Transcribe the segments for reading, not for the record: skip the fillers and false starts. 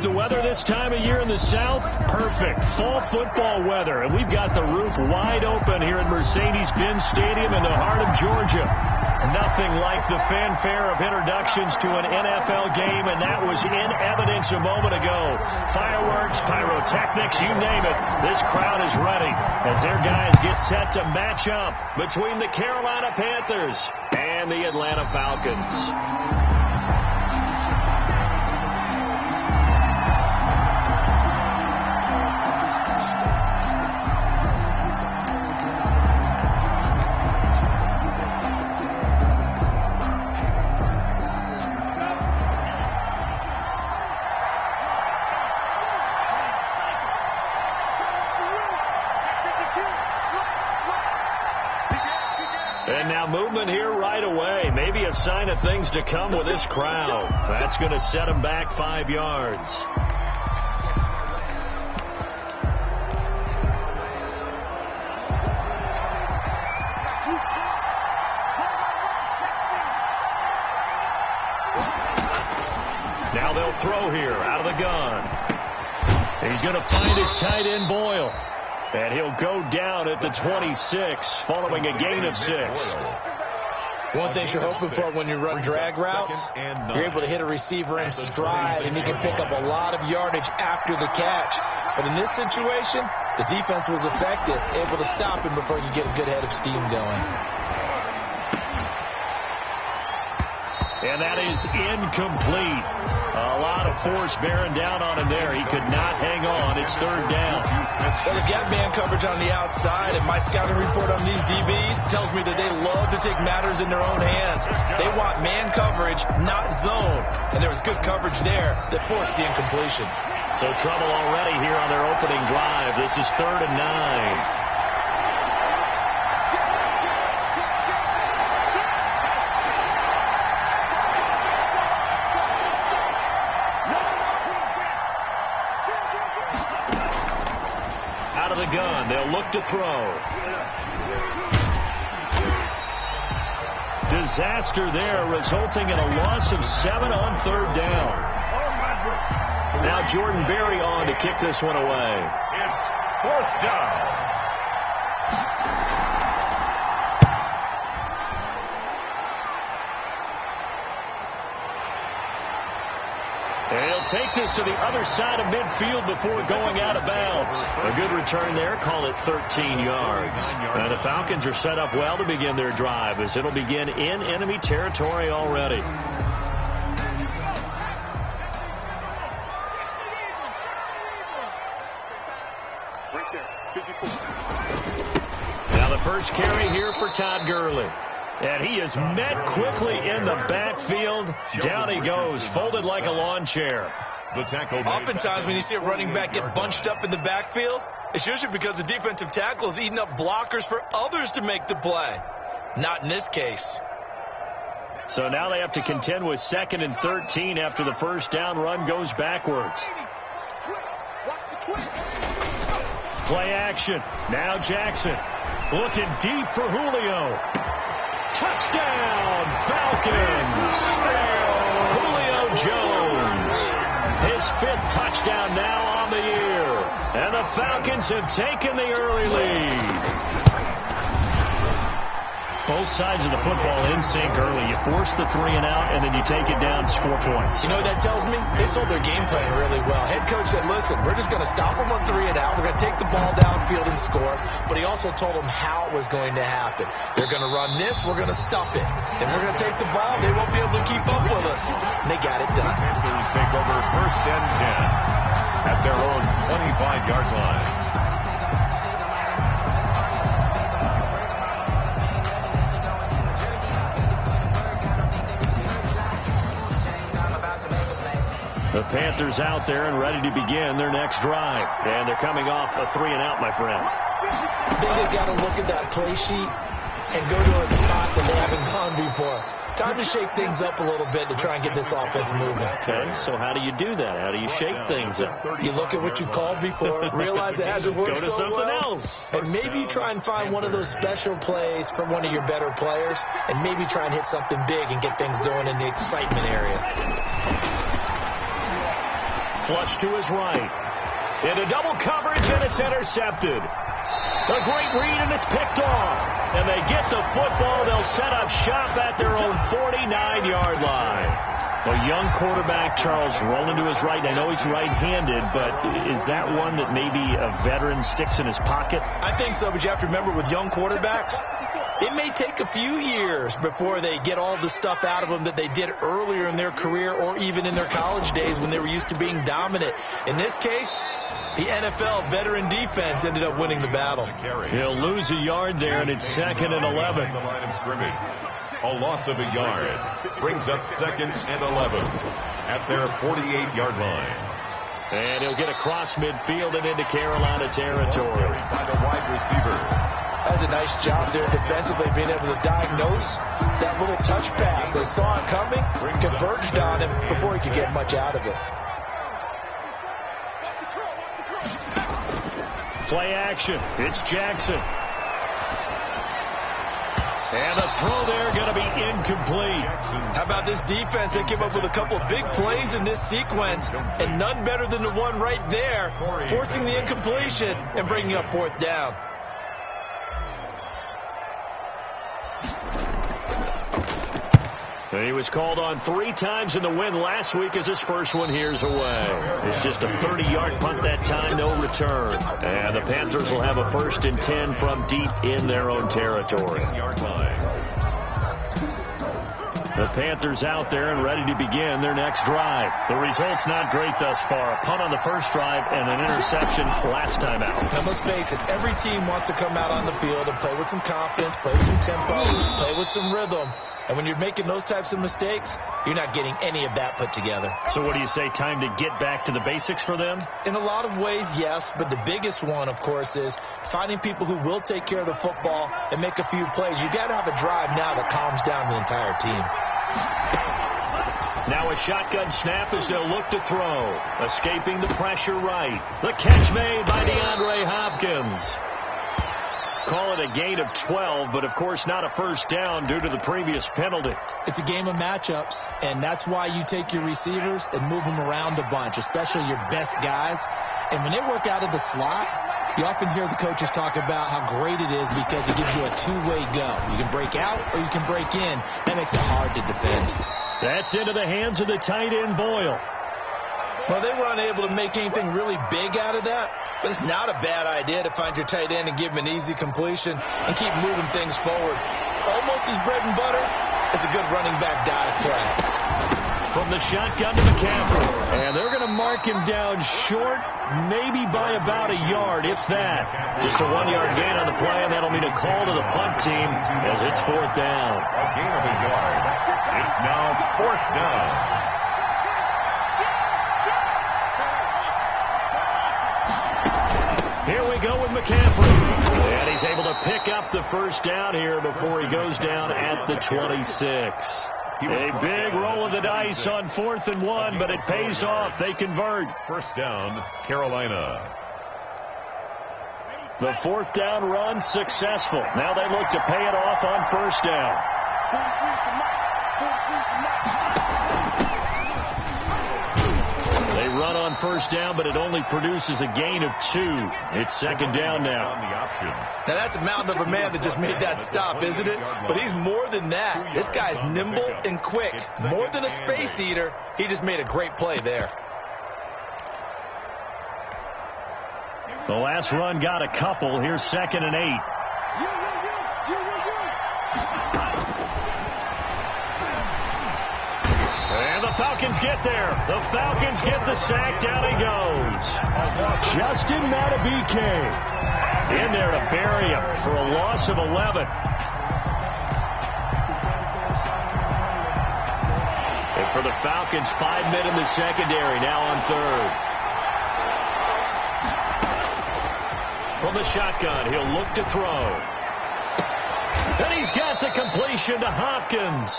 The weather this time of year in the South, perfect. Fall football weather. And we've got the roof wide open here at Mercedes-Benz Stadium in the heart of Georgia. Nothing like the fanfare of introductions to an NFL game, and that was in evidence a moment ago. Fireworks, pyrotechnics, you name it. This crowd is ready as their guys get set to match up between the Carolina Panthers and the Atlanta Falcons. And now movement here right away. Maybe a sign of things to come with this crowd. That's going to set them back 5 yards. Now they'll throw here out of the gun. He's going to find his tight end Boyle. And he'll go down at the 26 following a gain of 6. One thing you're hoping for when you run drag routes, you're able to hit a receiver in stride, and he can pick up a lot of yardage after the catch. But in this situation, the defense was effective, able to stop him before you get a good head of steam going. And that is incomplete. A lot of force bearing down on him there. He could not hang on. It's third down. Well, they've got man coverage on the outside, and my scouting report on these DBs tells me that they love to take matters in their own hands. They want man coverage, not zone. And there was good coverage there that forced the incompletion. So trouble already here on their opening drive. This is 3rd and 9. The gun. They'll look to throw. Disaster there, resulting in a loss of 7 on 3rd down. Now Jordan Berry on to kick this one away. It's 4th down. And he'll take this to the other side of midfield before going out of bounds. A good return there. Call it 13 yards. And the Falcons are set up well to begin their drive as it'll begin in enemy territory already. Now the first carry here for Todd Gurley. And he is met quickly in the backfield. Down he goes, folded like a lawn chair. Oftentimes when you see a running back get bunched up in the backfield, it's usually because the defensive tackle is eating up blockers for others to make the play. Not in this case. So now they have to contend with 2nd and 13 after the first down run goes backwards. Play action. Now Jackson looking deep for Julio. Touchdown, Falcons! Julio Jones. His 5th touchdown now on the year. And the Falcons have taken the early lead. Both sides of the football in sync early. You force the 3 and out, and then you take it down, score points. You know what that tells me? They sold their game plan really well. Head coach said, listen, we're just going to stop them on 3 and out. We're going to take the ball downfield and score. But he also told them how it was going to happen. They're going to run this. We're going to stop it. And we're going to take the ball. They won't be able to keep up with us. And they got it done. Panthers take over 1st and 10 at their own 25-yard line. The Panthers out there and ready to begin their next drive. And they're coming off a 3 and out, my friend. I think they've got to look at that play sheet and go to a spot that they haven't gone before. Time to shake things up a little bit to try and get this offense moving. Okay, so how do you do that? How do you shake things up? You look at what you called before, realize it hasn't worked so well. Go to something else. And maybe you try and find one of those special plays from one of your better players, and maybe try and hit something big and get things going in the excitement area. Flush to his right. Into double coverage, and it's intercepted. A great read, and it's picked off. And they get the football. They'll set up shop at their own 49-yard line. A young quarterback, Charles, rolling to his right. I know he's right-handed, but is that one that maybe a veteran sticks in his pocket? I think so, but you have to remember with young quarterbacks, it may take a few years before they get all the stuff out of them that they did earlier in their career or even in their college days when they were used to being dominant. In this case, the NFL veteran defense ended up winning the battle. He'll lose a yard there, and it's 2nd and 11. The line of scrimmage. A loss of a yard brings up 2nd and 11 at their 48-yard line. And he'll get across midfield and into Carolina territory. By the wide receiver. That's a nice job there defensively, being able to diagnose that little touch pass. They saw it coming, converged on him before he could get much out of it. Play action. It's Jackson. And the throw there going to be incomplete. How about this defense? They came up with a couple of big plays in this sequence, and none better than the one right there, forcing the incompletion and bringing up 4th down. He was called on 3 times in the win last week as his first one here's away. It's just a 30-yard punt that time, no return. And the Panthers will have a 1st and 10 from deep in their own territory. The Panthers out there and ready to begin their next drive. The result's not great thus far. A punt on the first drive and an interception last time out. Now, let's face it, every team wants to come out on the field and play with some confidence, play some tempo, play with some rhythm. And when you're making those types of mistakes, you're not getting any of that put together. So what do you say, time to get back to the basics for them? In a lot of ways, yes, but the biggest one, of course, is finding people who will take care of the football and make a few plays. You got to have a drive now that calms down the entire team. Now a shotgun snap as they'll look to throw. Escaping the pressure right. The catch made by DeAndre Hopkins. Call it a gain of 12, but of course not a first down due to the previous penalty. It's a game of matchups, and that's why you take your receivers and move them around a bunch, especially your best guys. And when they work out of the slot, you often hear the coaches talk about how great it is because it gives you a two-way go. You can break out or you can break in. That makes it hard to defend. That's into the hands of the tight end, Boyle. Well, they were unable to make anything really big out of that, but it's not a bad idea to find your tight end and give him an easy completion and keep moving things forward. Almost his bread and butter is a good running back dive play. From the shotgun to McCaffrey. And they're going to mark him down short, maybe by about a yard, if that. Just a 1-yard gain on the play, and that'll mean a call to the punt team as it's 4th down. A gain of a yard. It's now 4th down. Here we go with McCaffrey. And he's able to pick up the first down here before he goes down at the 26. A big roll of the dice on 4th and 1, but it pays off. They convert. First down, Carolina. The 4th down run successful. Now they look to pay it off on first down. They run on first down, but it only produces a gain of 2. It's 2nd down now. On the option. Now that's a mountain of a man that just made that stop, isn't it? But he's more than that. This guy's nimble and quick. More than a space eater. He just made a great play there. The last run got a couple. Here's 2nd and 8. And the Falcons get there. The Falcons get the sack. Down he goes. Justin Matabike in there to bury him for a loss of 11. And for the Falcons, 5 men in the secondary, now on 3rd. From the shotgun, he'll look to throw. And he's got the completion to Hopkins.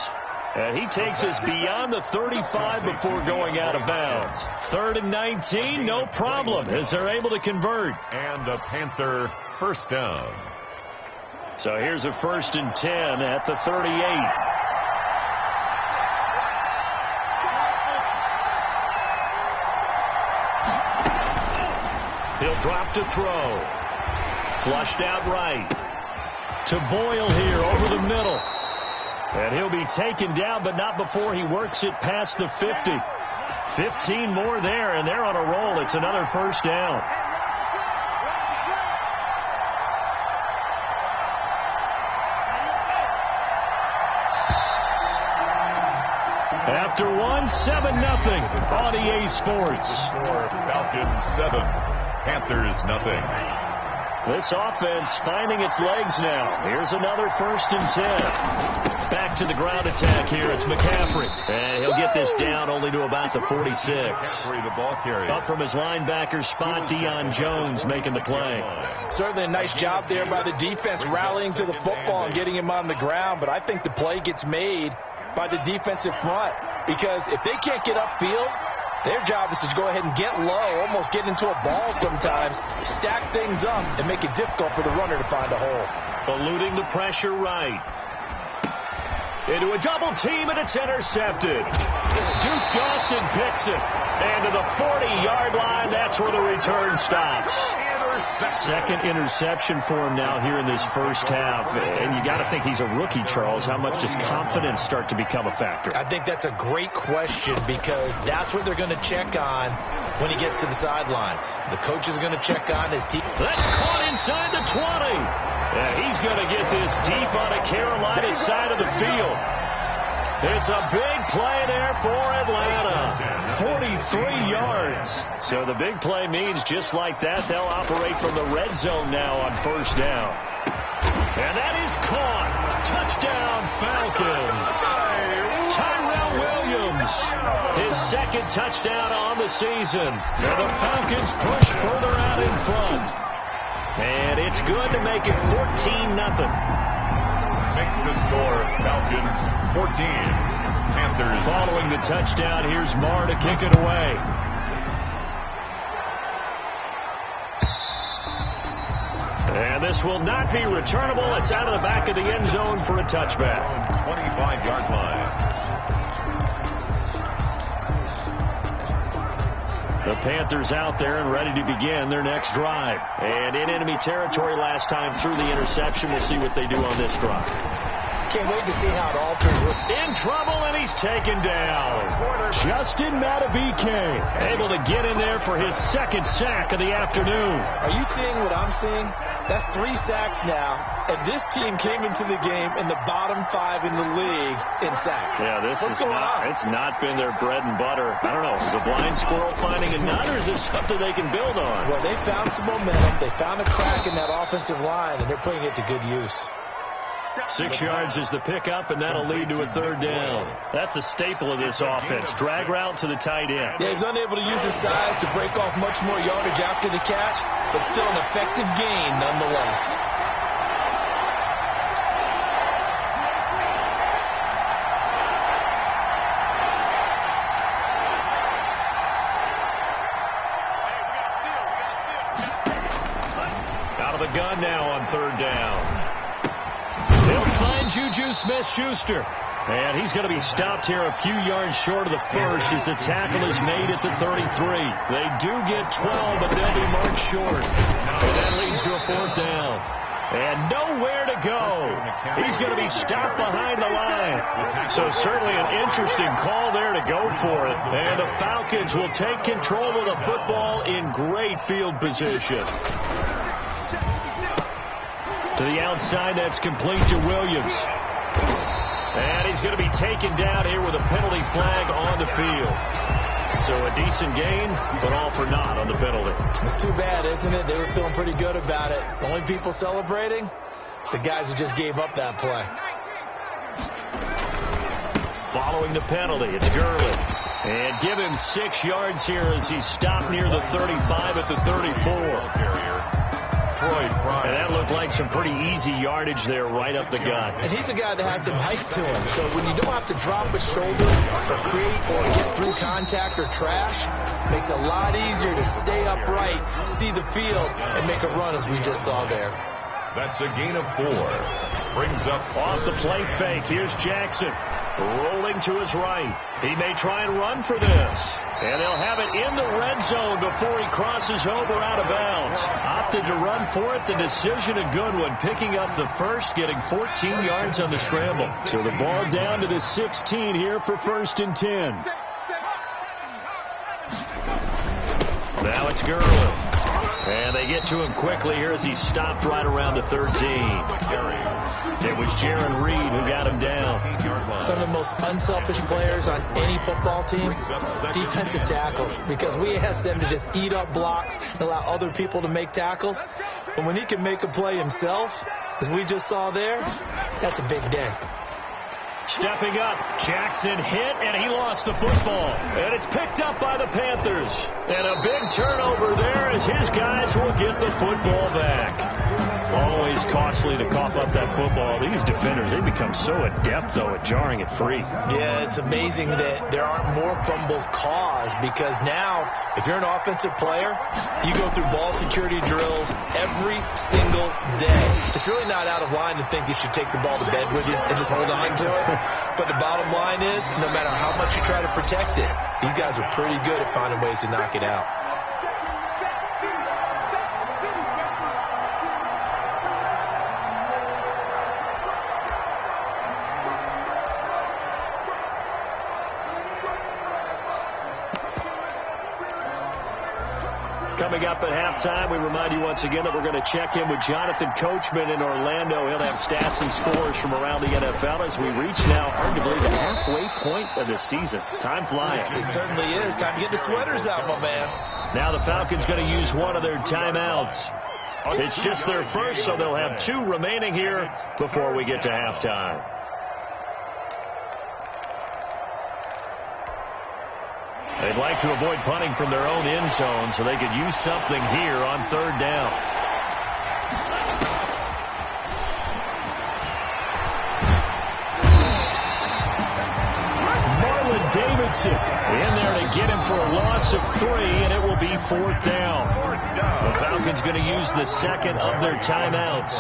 And he takes us beyond the 35 before going out of bounds. 3rd and 19, no problem, as they're able to convert. And a Panther first down. So here's a 1st and 10 at the 38. He'll drop to throw. Flushed out right. To Boyle here over the middle. And he'll be taken down, but not before he works it past the 50. 15 more there, and they're on a roll. It's another first down. After one, 7-0 on EA Sports. Falcons 7, Panthers 0. This offense finding its legs now. Here's another 1st and 10. Back to the ground attack here. It's McCaffrey. And he'll get this down only to about the 46. The ball carrier. Up from his linebacker spot, Deion Jones making the play. Certainly a nice job there by the defense rallying to the football and getting him on the ground. But I think the play gets made by the defensive front. Because if they can't get upfield, their job is to go ahead and get low, almost get into a ball sometimes, stack things up, and make it difficult for the runner to find a hole. Eluding the pressure right. Into a double team, and it's intercepted. Duke Dawson picks it. And to the 40-yard line, that's where the return stops. Second interception for him now here in this first half. And you got to think he's a rookie, Charles. How much does confidence start to become a factor? I think that's a great question because that's what they're going to check on when he gets to the sidelines. The coach is going to check on his team. That's caught inside the 20. And he's going to get this deep on a Carolina side of the field. It's a big play there for Atlanta. 43 yards. So the big play means just like that, they'll operate from the red zone now on first down. And that is caught. Touchdown, Falcons. Tyrell Williams, his second touchdown on the season. And the Falcons push further out in front. And it's good to make it 14-0. Makes the score Falcons 14, Panthers. Following the touchdown, here's Marr to kick it away. And this will not be returnable. It's out of the back of the end zone for a touchback. 25-yard line. The Panthers out there and ready to begin their next drive. And in enemy territory last time through the interception. We'll see what they do on this drive. Can't wait to see how it alters. In trouble, and he's taken down. Justin Matabike able to get in there for his second sack of the afternoon. Are you seeing what I'm seeing? That's 3 sacks now, and this team came into the game in the bottom 5 in the league in sacks. Yeah, What's going on? It's not been their bread and butter. I don't know. Is a blind squirrel finding a nut, or is this something they can build on? Well, they found some momentum. They found a crack in that offensive line, and they're putting it to good use. 6 yards is the pickup, and that'll lead to a third down. That's a staple of this offense. Drag route to the tight end. Yeah, he's unable to use his size to break off much more yardage after the catch, but still an effective gain nonetheless. Out of the gun now on third down. They'll find Juju Smith-Schuster. And he's going to be stopped here a few yards short of the first as the tackle is made at the 33. They do get 12, but they'll be marked short. And that leads to a fourth down. And nowhere to go. He's going to be stopped behind the line. So certainly an interesting call there to go for it. And the Falcons will take control of the football in great field position. To the outside, that's complete to Williams. And he's going to be taken down here with a penalty flag on the field. So a decent gain, but all for naught on the penalty. It's too bad, isn't it? They were feeling pretty good about it. The only people celebrating, the guys who just gave up that play. Following the penalty, it's Gurley. And give him 6 yards here as he's stopped near the 35 at the 34. And that looked like some pretty easy yardage there right up the gut. And he's a guy that has some height to him. So when you don't have to drop a shoulder or create or get through contact or trash, it makes it a lot easier to stay upright, see the field, and make a run as we just saw there. That's a gain of 4. Brings up off the play fake. Here's Jackson. Rolling to his right. He may try and run for this. And they'll have it in the red zone before he crosses over out of bounds. Opted to run for it. The decision a good one. Picking up the first, getting 14 yards on the scramble. So the ball down to the 16 here for 1st and 10. Now it's Gurley. And they get to him quickly here as he stopped right around the 13. It was Jaron Reed who got him down. Some of the most unselfish players on any football team, defensive tackles, because we ask them to just eat up blocks and allow other people to make tackles. But when he can make a play himself, as we just saw there, that's a big day. Stepping up, Jackson hit, and he lost the football. And it's picked up by the Panthers. And a big turnover there as his guys will get the football back. Always costly to cough up that football. These defenders, they become so adept, though, at jarring it free. Yeah, it's amazing that there aren't more fumbles caused, because now, if you're an offensive player, you go through ball security drills every single day. It's really not out of line to think you should take the ball to bed with you and just hold on to it. But the bottom line is, no matter how much you try to protect it, these guys are pretty good at finding ways to knock it out. Coming up at halftime, we remind you once again that we're going to check in with Jonathan Coachman in Orlando. He'll have stats and scores from around the NFL as we reach now arguably the halfway point of the season. Time flying. It certainly is. Time to get the sweaters out, my man. Now the Falcons going to use one of their timeouts. It's just their first, so they'll have 2 remaining here before we get to halftime. They'd like to avoid punting from their own end zone so they could use something here on 3rd down. Marlon Davidson in there to get him for a loss of 3, and it will be 4th down. The Falcons going to use the second of their timeouts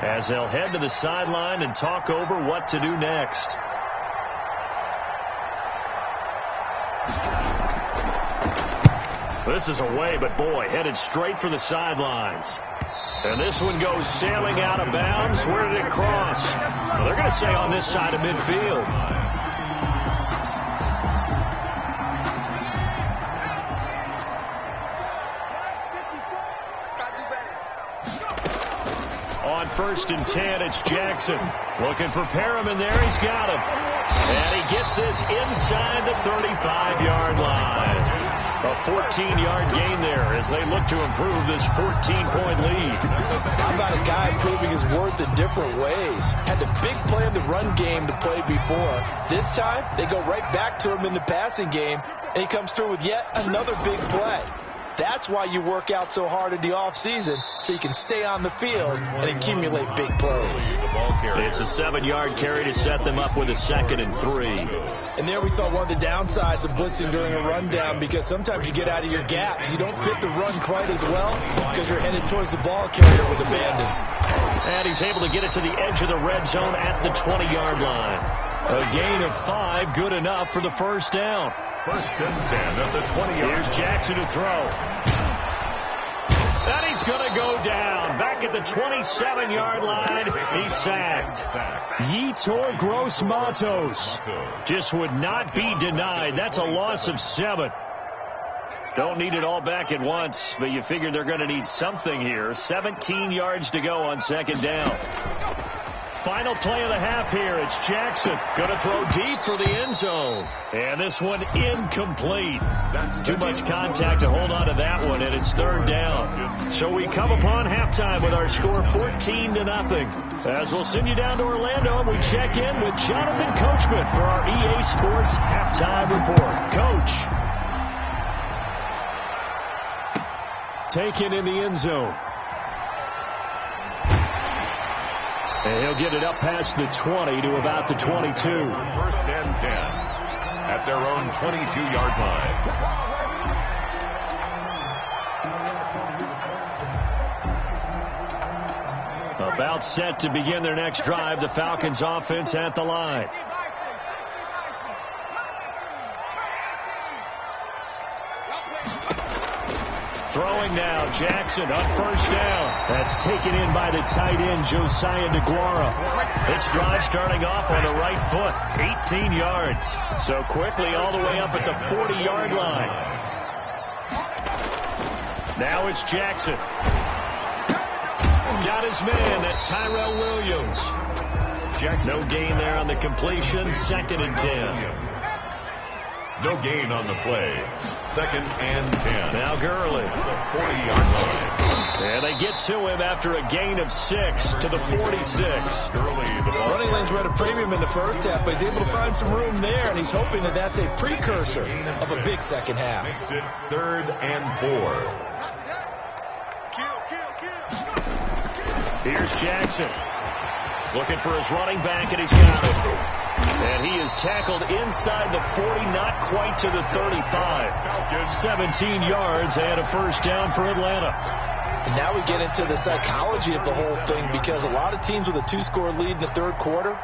as they'll head to the sideline and talk over what to do next. This is away, but boy, headed straight for the sidelines. And this one goes sailing out of bounds. Where did it cross? Well, they're going to say on this side of midfield. On 1st and 10, it's Jackson. Looking for Perriman there. He's got him. And he gets this inside the 35-yard line. A 14-yard gain there as they look to improve this 14-point lead. How about a guy proving his worth in different ways? Had the big play in the run game to play before. This time, they go right back to him in the passing game, and he comes through with yet another big play. That's why you work out so hard in the offseason, so you can stay on the field and accumulate big plays. It's a 7-yard carry to set them up with a 2nd and 3. And there we saw one of the downsides of blitzing during a rundown, because sometimes you get out of your gaps. You don't fit the run quite as well because you're headed towards the ball carrier with abandon. And he's able to get it to the edge of the red zone at the 20-yard line. A gain of 5, good enough for the 1st down. 1st and 10 at the 20-yard. Here's Jackson to throw. And he's going to go down. Back at the 27-yard line, he's sacked. Yetur Gross-Matos just would not be denied. That's a loss of 7. Don't need it all back at once, but you figure they're going to need something here. 17 yards to go on 2nd down. Final play of the half here. It's Jackson going to throw deep for the end zone. And this one incomplete. Too much contact to hold on to that one, and it's 3rd down. So we come upon halftime with our score 14-0. As we'll send you down to Orlando, and we check in with Jonathan Coachman for our EA Sports halftime report. Coach. Taken in the end zone. And he'll get it up past the 20 to about the 22. 1st and 10 at their own 22-yard line. About set to begin their next drive. The Falcons offense at the line. Throwing now, Jackson on first down. That's taken in by the tight end, Josiah DeGuara. This drive starting off on the right foot, 18 yards. So quickly all the way up at the 40-yard line. Now it's Jackson. Got his man. That's Tyrell Williams. No gain there on the completion. 2nd and 10. No gain on the play. 2nd and 10. Now Gurley. The 40-yard line. And they get to him after a gain of 6 to the 46. Gurley, the ball. Running lanes were at a premium in the first half, but he's able to find some room there, and he's hoping that that's a precursor of a big second half. Makes it 3rd and 4. Here's Jackson. Looking for his running back, and he's got it. And he is tackled inside the 40, not quite to the 35. 17 yards and a first down for Atlanta. And now we get into the psychology of the whole thing, because a lot of teams with a 2-score lead in the third quarter,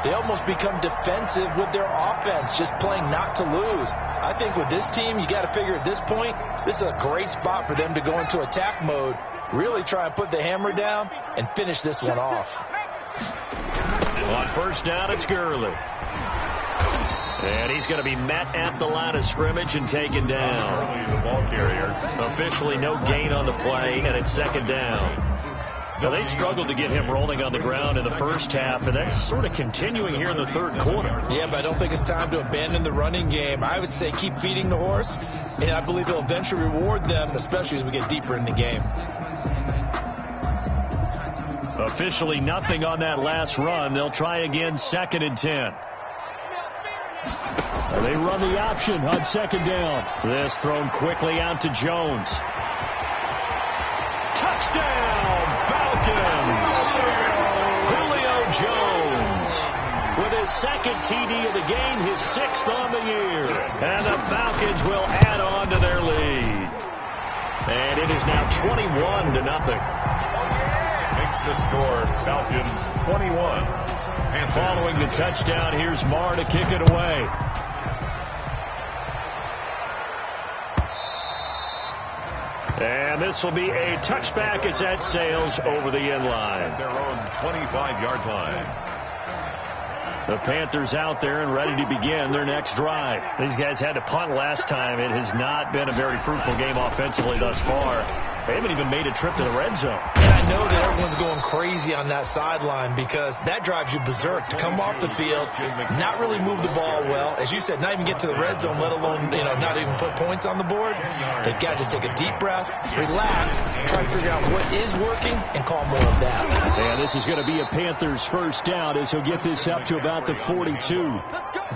they almost become defensive with their offense, just playing not to lose. I think with this team, you got to figure at this point, this is a great spot for them to go into attack mode, really try and put the hammer down and finish this one off. On first down, it's Gurley. And he's going to be met at the line of scrimmage and taken down. Gurley, the ball carrier. Officially no gain on the play, and it's 2nd down. Now, they struggled to get him rolling on the ground in the first half, and that's sort of continuing here in the third quarter. Yeah, but I don't think it's time to abandon the running game. I would say keep feeding the horse, and I believe it'll eventually reward them, especially as we get deeper in the game. Officially nothing on that last run. They'll try again, 2nd and 10. They run the option on 2nd down. This thrown quickly out to Jones. Touchdown, Falcons! Julio Jones with his 2nd TD of the game, his 6th on the year. And the Falcons will add on to their lead. And it is now 21-0. Makes the score Falcons 21. And following the touchdown, here's Marr to kick it away. And this will be a touchback as that sails over the end line. Their own 25-yard line. The Panthers out there and ready to begin their next drive. These guys had to punt last time. It has not been a very fruitful game offensively thus far. They haven't even made a trip to the red zone. And I know that everyone's going crazy on that sideline, because that drives you berserk to come off the field, not really move the ball well. As you said, not even get to the red zone, let alone, not even put points on the board. They've got to just take a deep breath, relax, try to figure out what is working, and call more of that. And this is going to be a Panthers first down as he'll get this up to about the 42.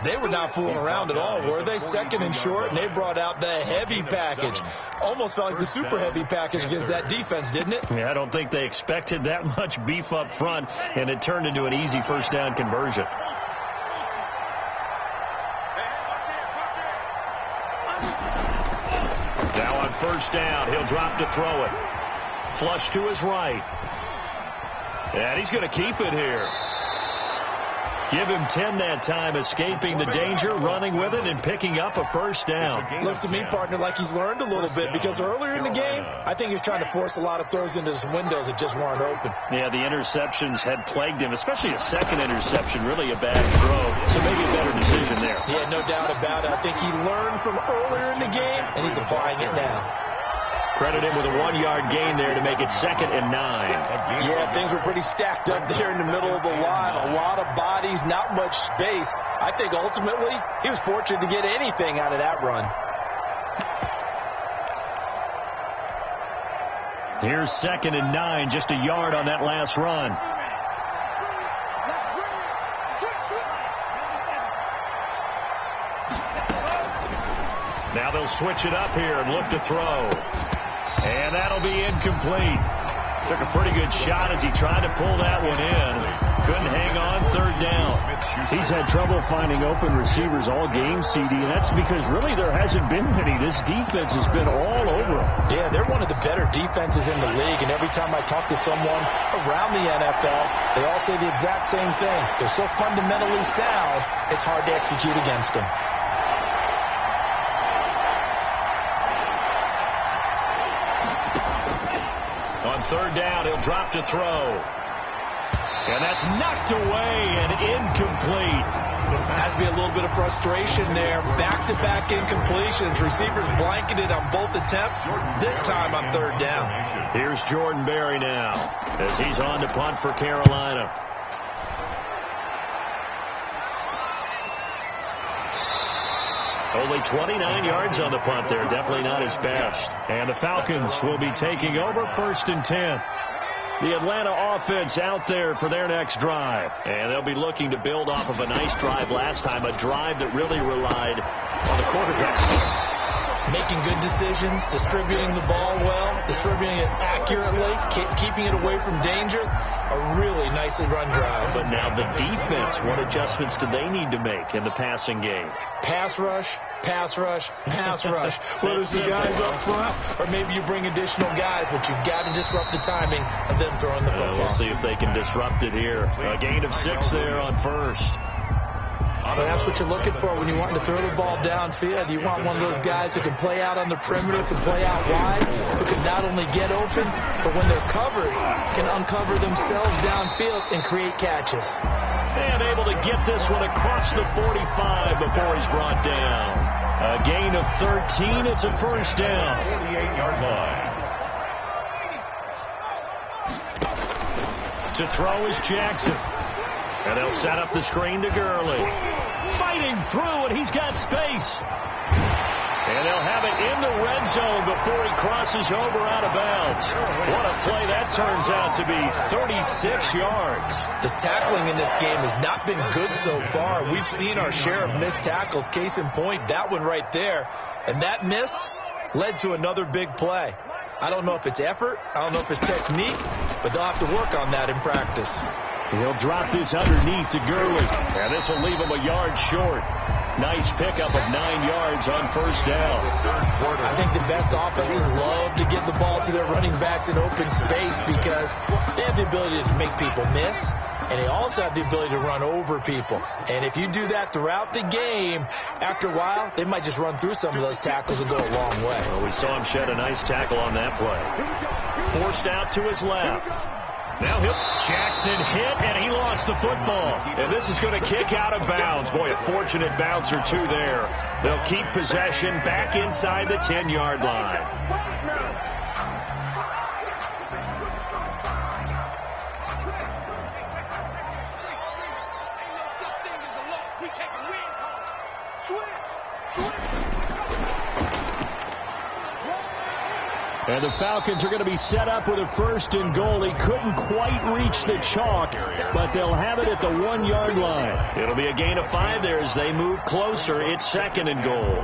They were not fooling around at all, were they? 2nd and short, and they brought out the heavy package. Almost felt like the super heavy package against that defense, didn't it? Yeah, I don't think they expected that much beef up front, and it turned into an easy first down conversion. Now on first down, he'll drop to throw it. Flush to his right. And he's going to keep it here. Give him 10 that time, escaping the danger, running with it, and picking up a first down. Looks to me, partner, like he's learned a little bit, because earlier in the game, I think he was trying to force a lot of throws into some windows that just weren't open. Yeah, the interceptions had plagued him, especially a 2nd interception, really a bad throw. So maybe a better decision there. Yeah, no doubt about it. I think he learned from earlier in the game, and he's applying it now. Credit him with a 1-yard gain there to make it 2nd and 9. Yeah, things were pretty stacked up there in the middle of the line. A lot of bodies, not much space. I think ultimately he was fortunate to get anything out of that run. Here's 2nd and 9, just a yard on that last run. Now they'll switch it up here and look to throw. And that'll be incomplete. Took a pretty good shot as he tried to pull that one in. Couldn't hang on, 3rd down. He's had trouble finding open receivers all game, CD, and that's because really there hasn't been any. This defense has been all over him. Yeah, they're one of the better defenses in the league, and every time I talk to someone around the NFL, they all say the exact same thing. They're so fundamentally sound, it's hard to execute against them. third down. He'll drop to throw. And that's knocked away and incomplete. Has to be a little bit of frustration there. Back-to-back incompletions. Receivers blanketed on both attempts, this time on third down. Here's Jordan Berry now as he's on to punt for Carolina. Only 29 yards on the punt there. Definitely not his best. And the Falcons will be taking over 1st and 10. The Atlanta offense out there for their next drive. And they'll be looking to build off of a nice drive last time, a drive that really relied on the quarterback. Making good decisions, distributing the ball well, distributing it accurately, keeping it away from danger. A really nicely run drive. But now the defense, what adjustments do they need to make in the passing game? Pass rush, pass rush, pass rush. Whether it's the guys up front or maybe you bring additional guys, but you've got to disrupt the timing of them throwing the football. We'll see if they can disrupt it here. A gain of 6 there on first. But that's what you're looking for when you want to throw the ball downfield. You want one of those guys who can play out on the perimeter, can play out wide, who can not only get open, but when they're covered, can uncover themselves downfield and create catches. And able to get this one across the 45 before he's brought down. A gain of 13. It's a first down. 48-yard line. To throw is Jackson. And they'll set up the screen to Gurley. Fighting through, and he's got space. And they'll have it in the red zone before he crosses over out of bounds. What a play that turns out to be. 36 yards. The tackling in this game has not been good so far. We've seen our share of missed tackles. Case in point, that one right there. And that miss led to another big play. I don't know if it's effort. I don't know if it's technique. But they'll have to work on that in practice. He'll drop this underneath to Gurley. And this will leave him a yard short. Nice pickup of 9 yards on first down. I think the best offenses love to get the ball to their running backs in open space because they have the ability to make people miss, and they also have the ability to run over people. And if you do that throughout the game, after a while, they might just run through some of those tackles and go a long way. Well, we saw him shed a nice tackle on that play. Forced out to his left. Now Jackson hit, and he lost the football. And this is going to kick out of bounds. Boy, a fortunate bounce or two there. They'll keep possession back inside the 10-yard line. And the Falcons are going to be set up with a 1st and goal. He couldn't quite reach the chalk, but they'll have it at the 1-yard line. It'll be a gain of 5 there as they move closer. It's 2nd and goal.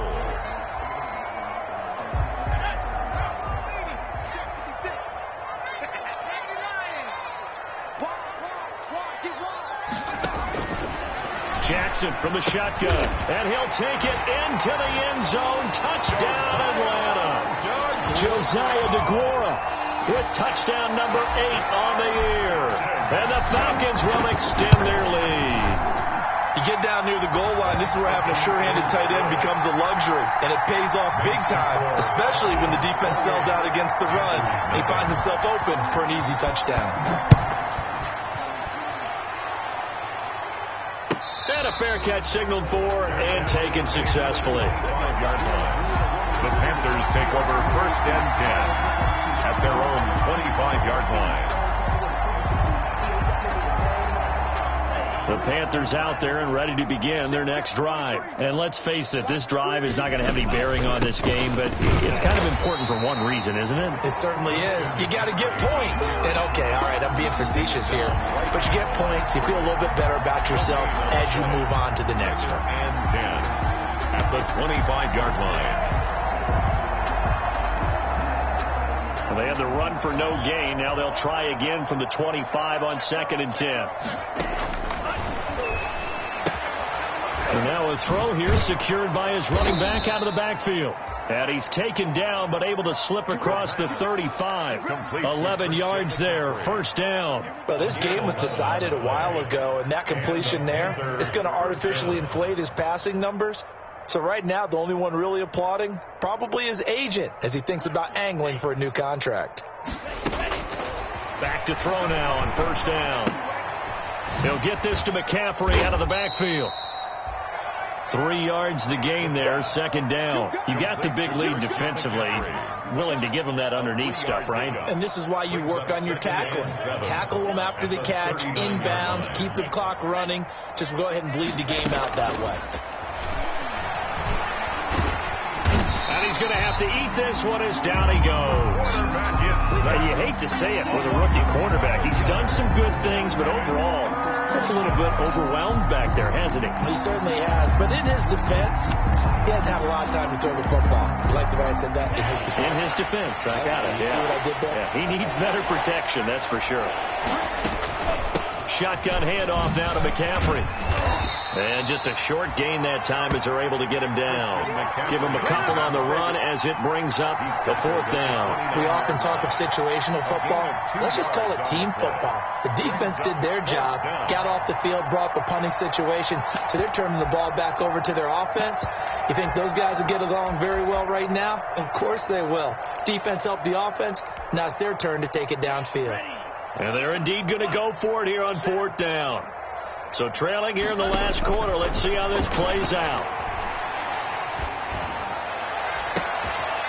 Jackson from the shotgun, and he'll take it into the end zone. Touchdown, Atlanta. Josiah DeGuara with touchdown number 8 on the year. And the Falcons will extend their lead. You get down near the goal line, this is where having a sure-handed tight end becomes a luxury, and it pays off big time, especially when the defense sells out against the run, and he finds himself open for an easy touchdown. And a fair catch signaled for and taken successfully. 5-yard line. The Panthers take over 1st and 10 at their own 25-yard line. The Panthers out there and ready to begin their next drive. And let's face it, this drive is not going to have any bearing on this game, but it's kind of important for one reason, isn't it? It certainly is. You got to get points. And okay, all right, I'm being facetious here, but you get points, you feel a little bit better about yourself as you move on to the next one. And 10 at the 25-yard line. Well, they had the run for no gain. Now they'll try again from the 25 on 2nd and 10. And now a throw here secured by his running back out of the backfield. And he's taken down but able to slip across the 35. 11 yards there. 1st down. Well, this game was decided a while ago, and that completion there is going to artificially inflate his passing numbers. So right now, the only one really applauding probably his agent as he thinks about angling for a new contract. Back to throw now on first down. He'll get this to McCaffrey out of the backfield. 3 yards the gain there, second down. You got the big lead defensively. Willing to give them that underneath stuff, right? And this is why you work on your tackling. Tackle them after the catch, inbounds, keep the clock running. Just go ahead and bleed the game out that way. And he's going to have to eat this one as down he goes. Now, you hate to say it with a rookie quarterback. He's done some good things, but overall, a little bit overwhelmed back there, hasn't he? He certainly has. But in his defense, he hasn't had a lot of time to throw the football. You like the way I said that? In his defense. In his defense. I got it. See what I did there? Yeah, he needs better protection, that's for sure. Shotgun handoff now to McCaffrey. And just a short gain that time as they're able to get him down. Give him a couple on the run as it brings up the fourth down. We often talk of situational football. Let's just call it team football. The defense did their job, got off the field, brought the punting situation, so they're turning the ball back over to their offense. You think those guys will get along very well right now? Of course they will. Defense helped the offense. Now it's their turn to take it downfield. And they're indeed going to go for it here on fourth down. So trailing here in the last quarter. Let's see how this plays out.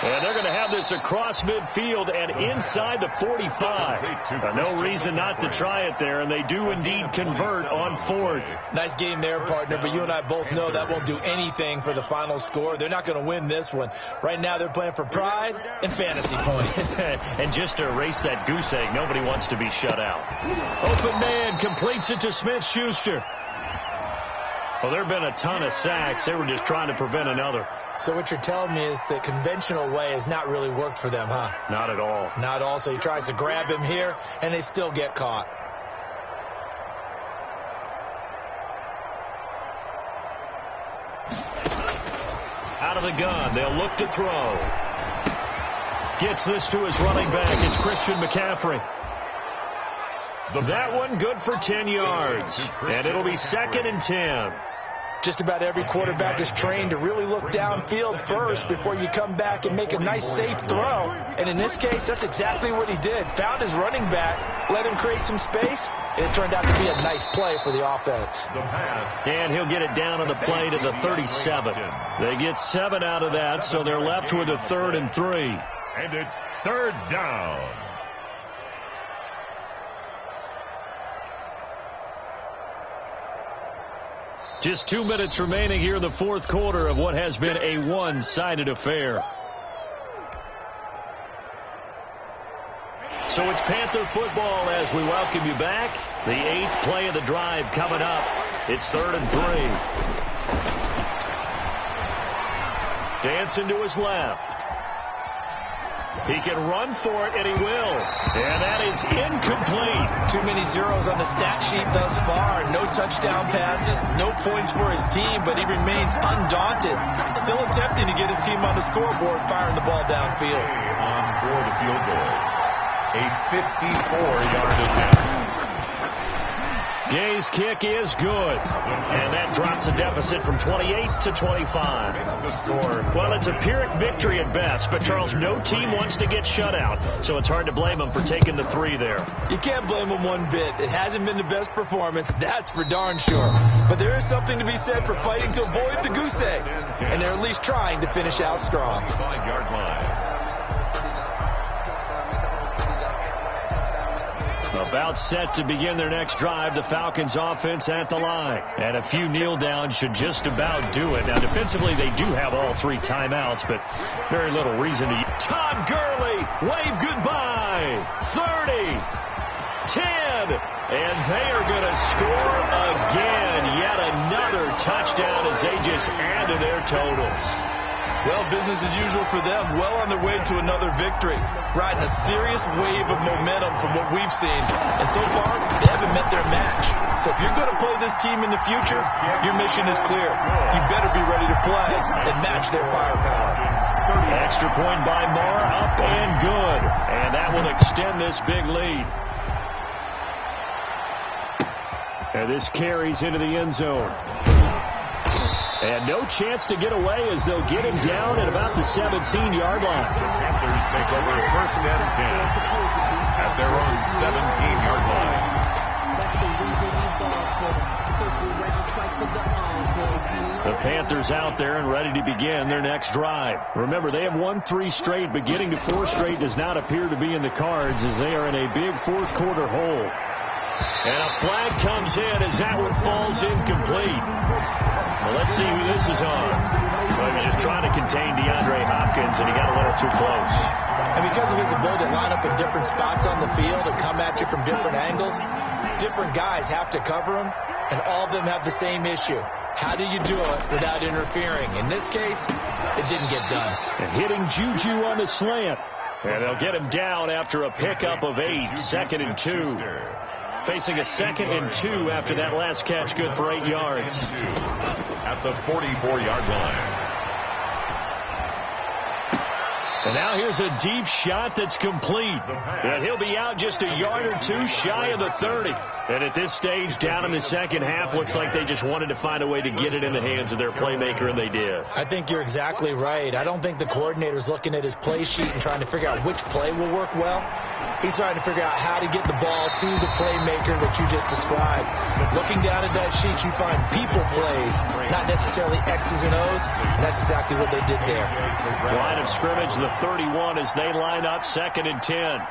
And they're going to have this across midfield and inside the 45. No reason not to try it there, and they do indeed convert on fourth. Nice game there, partner, but you and I both know that won't do anything for the final score. They're not going to win this one. Right now they're playing for pride and fantasy points. And just to erase that goose egg, nobody wants to be shut out. Open man completes it to Smith-Schuster. Well, there have been a ton of sacks. They were just trying to prevent another. So what you're telling me is the conventional way has not really worked for them, huh? Not at all. Not at all. So he tries to grab him here, and they still get caught. Out of the gun. They'll look to throw. Gets this to his running back. It's Christian McCaffrey. That one good for 10 yards. And it'll be 2nd and 10. Just about every quarterback is trained to really look downfield first before you come back and make a nice, safe throw. And in this case, that's exactly what he did. Found his running back, let him create some space, and it turned out to be a nice play for the offense. And he'll get it down on the play to the 37. They get 7 out of that, so they're left with a 3rd and 3. And it's 3rd down. Just 2 minutes remaining here in the fourth quarter of what has been a one-sided affair. So it's Panther football as we welcome you back. The 8th play of the drive coming up. It's 3rd and 3. Dancing to his left. He can run for it, and he will. And that is incomplete. Too many zeros on the stat sheet thus far. No touchdown passes, no points for his team, but he remains undaunted. Still attempting to get his team on the scoreboard, firing the ball downfield. On board the field goal. A 54-yard attempt. Gay's kick is good. And that drops the deficit from 28 to 25. It's the score. Well, it's a Pyrrhic victory at best, but, Charles, no team wants to get shut out, so it's hard to blame them for taking the 3 there. You can't blame them one bit. It hasn't been the best performance, that's for darn sure. But there is something to be said for fighting to avoid the goose egg, and they're at least trying to finish out strong. 5-yard line. About set to begin their next drive, the Falcons offense at the line. And a few kneel downs should just about do it. Now, defensively, they do have all 3 timeouts, but very little reason to... Todd Gurley, wave goodbye. 30, 10, and they are going to score again. Yet another touchdown as they just add to their totals. Well, business as usual for them. Well on their way to another victory. Riding a serious wave of momentum from what we've seen. And so far, they haven't met their match. So if you're going to play this team in the future, your mission is clear. You better be ready to play and match their firepower. Extra point by Moore, up and good. And that will extend this big lead. And this carries into the end zone. And no chance to get away as they'll get him down at about the 17-yard line. The Panthers take over 1st and 10. at their own 17-yard line. The Panthers out there and ready to begin their next drive. Remember, they have won 3 straight, but getting to 4 straight does not appear to be in the cards as they are in a big fourth quarter hole. And a flag comes in as that one falls incomplete. Well, let's see who this is on. Well, he was just trying to contain DeAndre Hopkins, and he got a little too close. And because of his ability to line up in different spots on the field and come at you from different angles, different guys have to cover him, and all of them have the same issue. How do you do it without interfering? In this case, it didn't get done. And hitting Juju on the slant. And they'll get him down after a pickup of 8, 2nd and 2. Facing a 2nd and 2 after that last catch, good for 8 yards. At the 44-yard line. And now here's a deep shot that's complete. And he'll be out just a yard or 2 shy of the 30. And at this stage, down in the second half, looks like they just wanted to find a way to get it in the hands of their playmaker, and they did. I think you're exactly right. I don't think the coordinator's looking at his play sheet and trying to figure out which play will work well. He's trying to figure out how to get the ball to the playmaker that you just described. Looking down at that sheet, you find people plays, not necessarily X's and O's. And that's exactly what they did there. Line of scrimmage, the 31 as they line up 2nd and 10.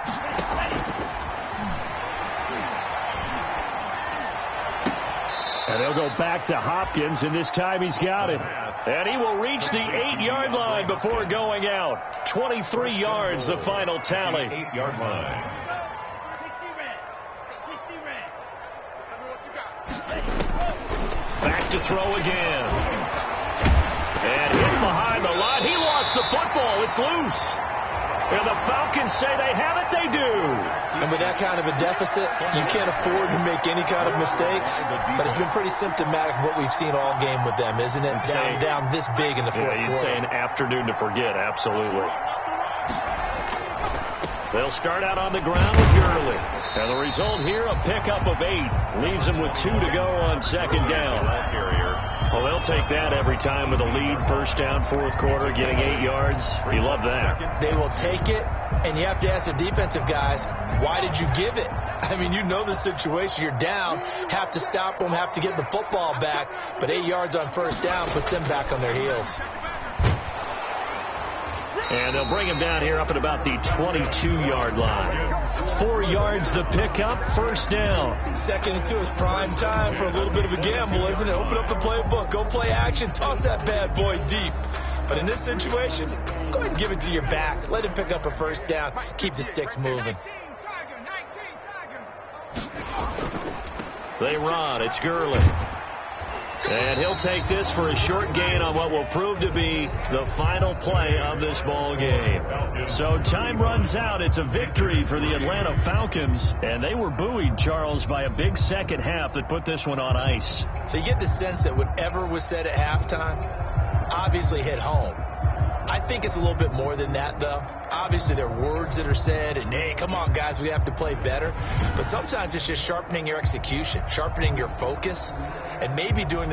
And they'll go back to Hopkins, and this time he's got it. And he will reach the 8-yard line before going out. 23 yards, the final tally. 8-yard line. Back to throw again. And hit behind the line. He lost the football. It's loose. And the Falcons say they have it. They do. And with that kind of a deficit, you can't afford to make any kind of mistakes. But it's been pretty symptomatic of what we've seen all game with them, isn't it? Down this big in the fourth quarter. You'd say an afternoon to forget. Absolutely. They'll start out on the ground with Gurley. And the result here, a pickup of 8. Leaves them with 2 to go on 2nd down. Well, they'll take that every time with a lead. 1st down, 4th quarter, getting 8 yards. You love that. They will take it, and you have to ask the defensive guys, why did you give it? I mean, you know the situation. You're down, have to stop them, have to get the football back. But 8 yards on 1st down puts them back on their heels. And they'll bring him down here up at about the 22-yard line. 4 yards the pickup, 1st down. 2nd and 2 is prime time for a little bit of a gamble, isn't it? Open up the playbook, go play action, toss that bad boy deep. But in this situation, go ahead and give it to your back. Let him pick up a 1st down. Keep the sticks moving. They run. It's Gurley. And he'll take this for a short gain on what will prove to be the final play of this ball game. So time runs out. It's a victory for the Atlanta Falcons. And they were buoyed, Charles, by a big second half that put this one on ice. So you get the sense that whatever was said at halftime obviously hit home. I think it's a little bit more than that, though. Obviously, there are words that are said, and, hey, come on, guys, we have to play better. But sometimes it's just sharpening your execution, sharpening your focus, and maybe doing the